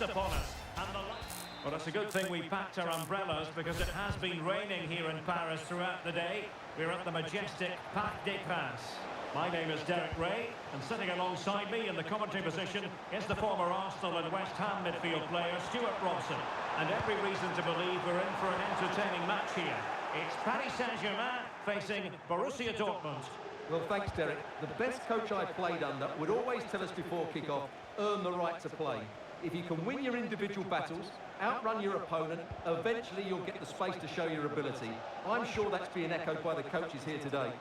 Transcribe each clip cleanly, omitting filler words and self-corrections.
upon us. And the Well, it's a good thing we packed our umbrellas because it has been raining here in Paris throughout the day. We're at the majestic Parc des Princes. My name is Derek Ray, and sitting alongside me in the commentary position is the former Arsenal and West Ham midfield player Stuart Robson. And every reason to believe we're in for an entertaining match here. It's Paris Saint-Germain facing Borussia Dortmund. Well, thanks, Derek. The best coach I played under would always tell us before kick-off, earn the right to play. If you can win your individual battles, outrun your opponent, eventually you'll get the space to show your ability. I'm sure that's being echoed by the coaches here today.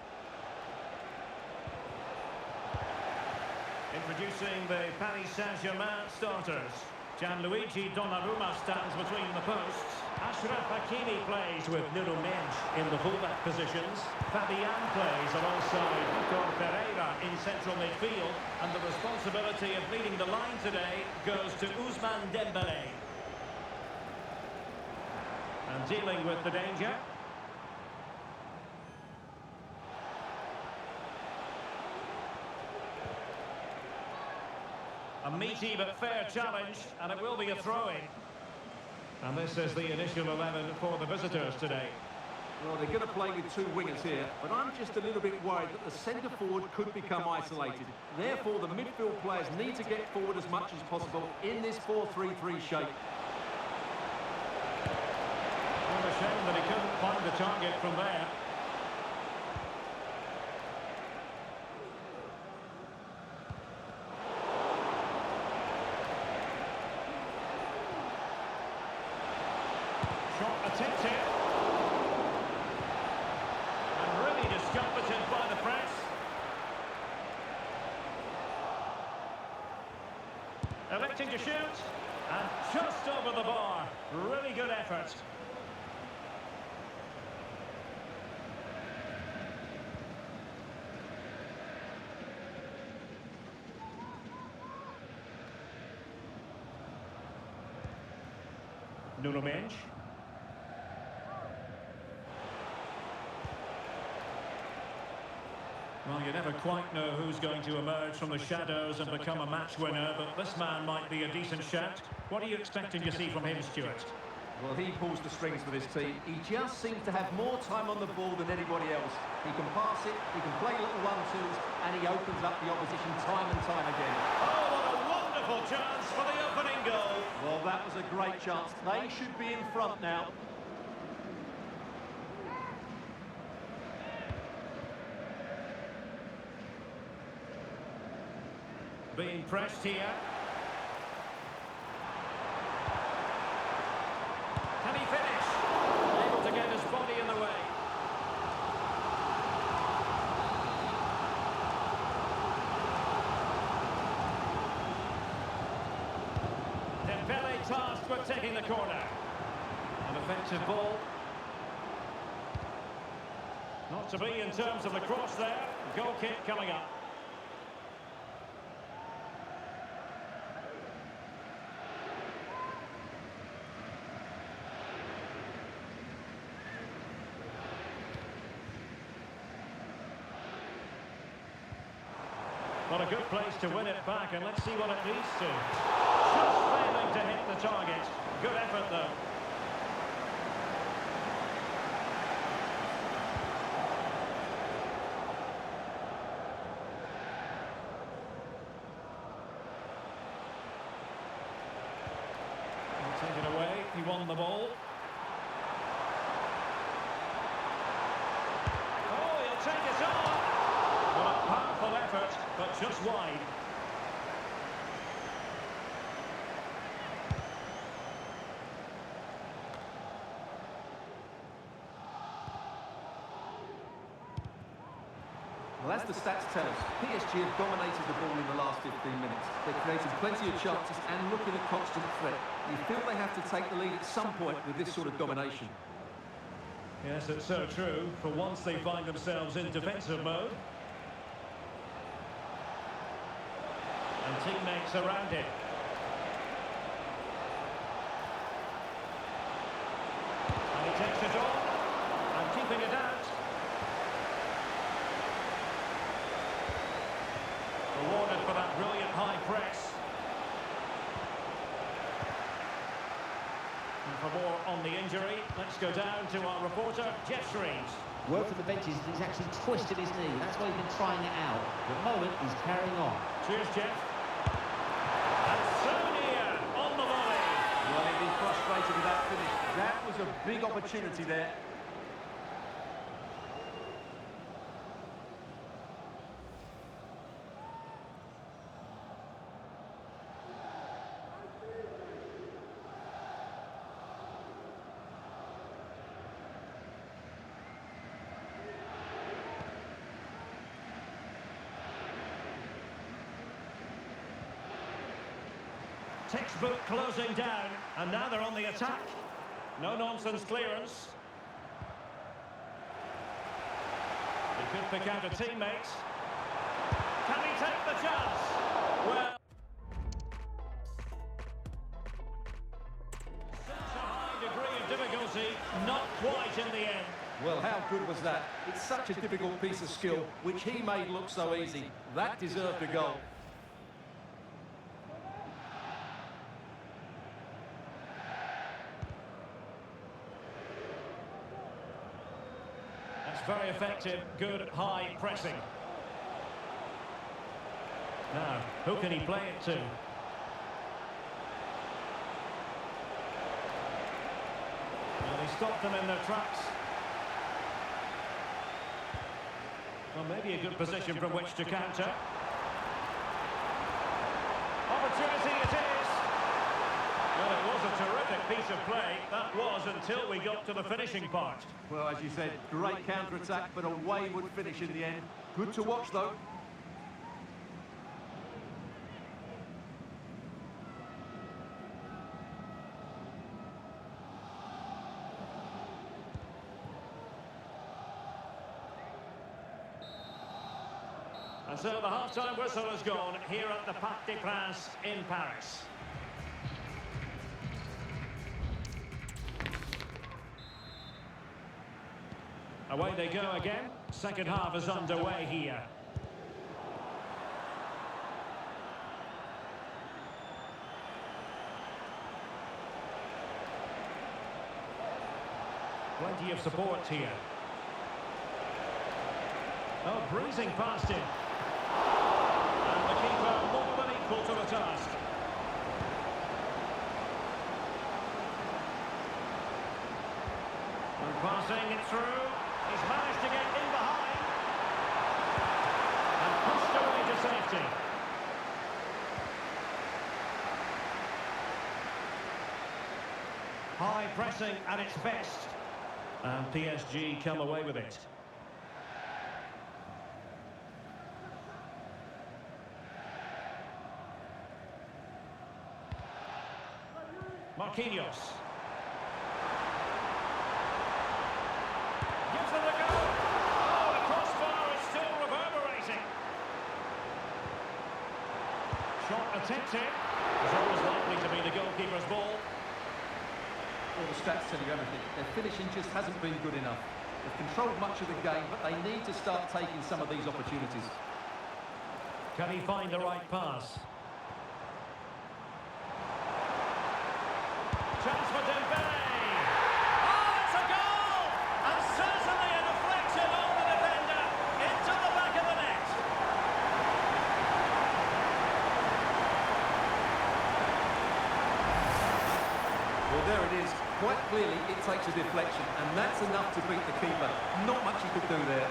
Introducing the Paris Saint-Germain starters. Gianluigi Donnarumma stands between the posts. Achraf Hakimi plays with Nuno Mendes in the fullback positions. Fabian plays alongside Vitor Pereira in central midfield. And the responsibility of leading the line today goes to Ousmane Dembélé. And dealing with the danger. A meaty but fair challenge, and it will be a throw-in. And this is the initial 11 for the visitors today. Well, they're going to play with two wingers here, but I'm just a little bit worried that the centre-forward could become isolated. Therefore, the midfield players need to get forward as much as possible in this 4-3-3 shape. What a shame that he couldn't find the target from there. Shot attempted. And really discomfited by the press. Electing to shoot. And just over the bar. Really good effort. Nuno Mendes. Well, you never quite know who's going to emerge from the shadows and become a match winner, but this man might be a decent shout. What are you expecting to see from him, Stuart? Well, he pulls the strings for this team. He just seems to have more time on the ball than anybody else. He can pass it, he can play little one-twos, and he opens up the opposition time and time again. Oh, what a wonderful chance for the opening goal. Well, that was a great chance. They should be in front now. Being pressed here. Can he finish? Able to get his body in the way. Dembélé tasked with taking the corner. An effective ball. Not to be in terms of the cross there. Goal kick coming up. Well, a good place to win it back, and let's see what it leads to. Just failing to hit the target. Good effort, though. He'll take it away. He won the ball. Oh, he'll take it on. What a powerful effort, but just wide. Well, as the stats tell us, PSG have dominated the ball in the last 15 minutes. They've created plenty of chances and looking a constant threat. You feel they have to take the lead at some point with this sort of domination. Yes, it's so true. For once they find themselves in defensive mode. And teammates around him. And he takes it on. And keeping it out. Rewarded for that brilliant high press. And for more on the injury, let's go down to our reporter, Jeff Shreves. Word from the benches that he's actually twisted his knee. That's why he's been trying it out. At the moment, he's carrying on. Cheers, Jeff. And Sonia on the volley. Well, he'd been frustrated with that finish. That was a big opportunity there. Textbook closing down, and now they're on the attack. No-nonsense clearance. He could pick out a teammate. Can he take the chance? Well, such a high degree of difficulty, not quite in the end. Well, how good was that? It's such a difficult piece of skill, which he made look so easy. That deserved a goal. Very effective, good high pressing. Now, who can he play it to? Well, he stopped them in their tracks. Well, maybe a good position from which to counter. Opportunity it is. Well, it was a terrific piece of play. That was until we got to the finishing part. Well, as you said, great counter-attack, but a wayward finish in the end. Good to watch, though. And so the half-time whistle has gone here at the Parc des Princes in Paris. Away they go again. Second half is underway here. Plenty of support here. Oh, breezing past him. And the keeper more than equal to the task. And passing it through. He's managed to get in behind and pushed away to safety. High pressing at its best. And PSG come away with it. Marquinhos. Gives them the go. Oh, the crossbar is still reverberating. Shot attempted. It's always likely to be the goalkeeper's ball. Well, the stats tell you everything. Their finishing just hasn't been good enough. They've controlled much of the game, but they need to start taking some of these opportunities. Can he find the right pass? Chance for Dembele. Oh, it's a goal! And certainly a deflection on the defender into the back of the net. Well, there it is. Quite clearly, it takes a deflection, and that's enough to beat the keeper. Not much he could do there.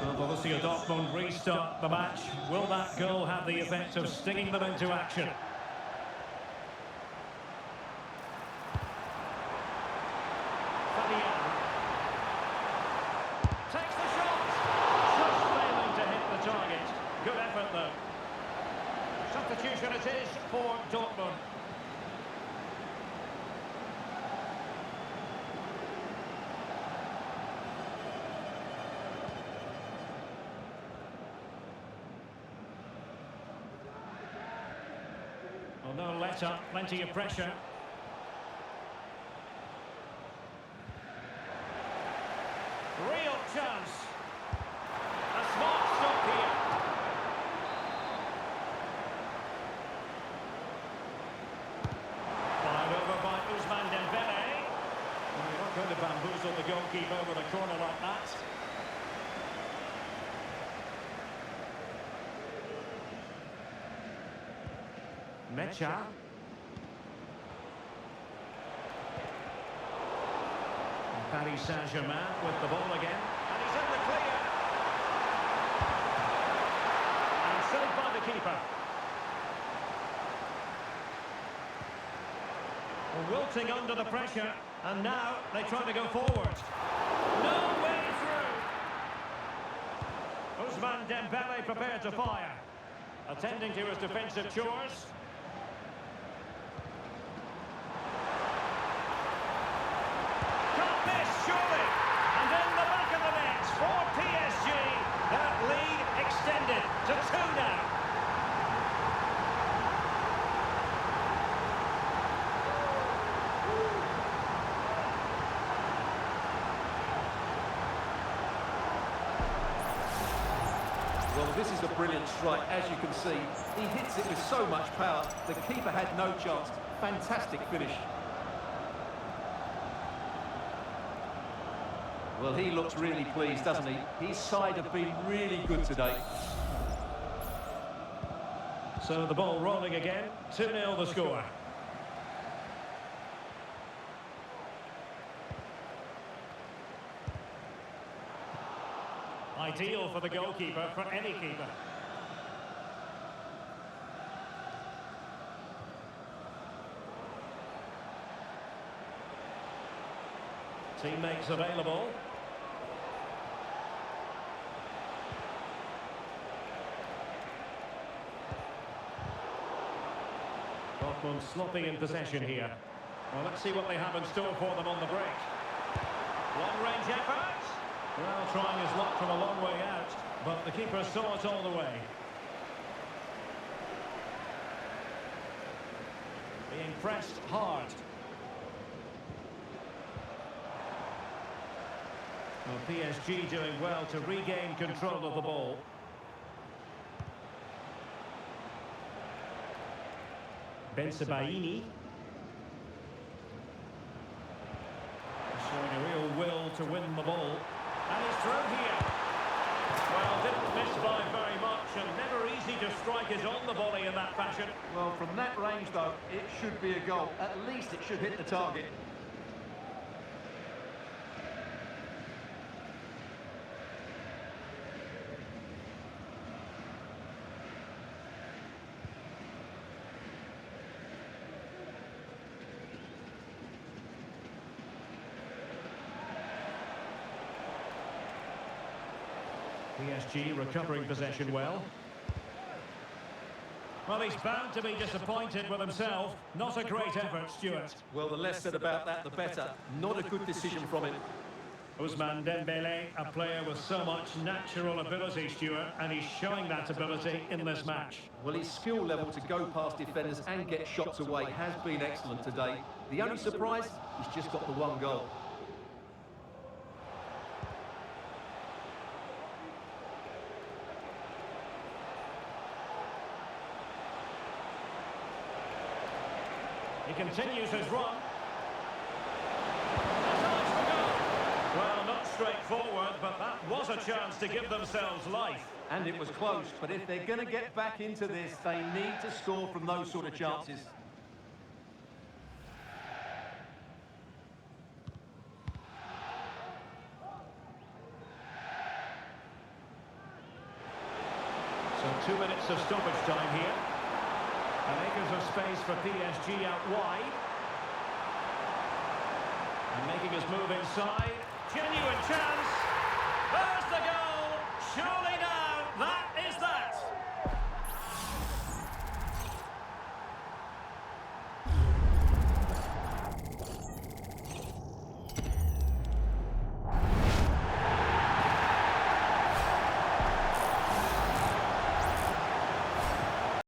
Well, Borussia Dortmund restart the match. Will that goal have the effect of stinging them into action? Takes the shot. Just failing to hit the target. Good effort, though. Substitution it is for Dortmund. Well, no let-up, plenty of pressure. Real chance. A smart stop here. Fired over by Ousmane Dembele. Well, you're not going to bamboozle the goalkeeper with a corner like that. Mecha. Paris Saint-Germain with the ball again. And he's in the clear. And saved by the keeper. Wilting under the pressure. And now they try to go forward. No way through. Ousmane Dembele prepared to fire. Attending to his defensive chores. Surely, and in the back of the net for PSG, that lead extended to 2 now. Well, this is a brilliant strike, as you can see. He hits it with so much power, the keeper had no chance. Fantastic finish. Well, he looks really pleased, doesn't he? His side have been really good today. So the ball rolling again, 2-0 the score. Ideal for the goalkeeper, for any keeper. Teammates available. Dortmund sloppy in possession here. Well, let's see what they have in store for them on the break. Long-range effort. Well, trying his luck from a long way out, but the keeper saw it all the way. Being pressed hard. Well, PSG doing well to regain control of the ball. Bensebaini. Showing a real will to win the ball. And he's through here. Well, didn't miss by very much, and never easy to strike his on the volley in that fashion. Well, from that range, though, it should be a goal. At least it should hit the target. PSG recovering possession well. Well, he's bound to be disappointed with himself. Not a great effort, Stuart. Well, the less said about that, the better. Not a good decision from him. Ousmane Dembele, a player with so much natural ability, Stuart, and he's showing that ability in this match. Well, his skill level to go past defenders and get shots away has been excellent today. The only surprise, he's just got the one goal. He continues his run. Well, not straightforward, but that was a chance to give themselves life. And it was close, but if they're going to get back into this, they need to score from those sort of chances. So 2 minutes of stoppage time here. And acres of space for PSG out wide. And making his move inside. Genuine chance. There's the goal. Surely now that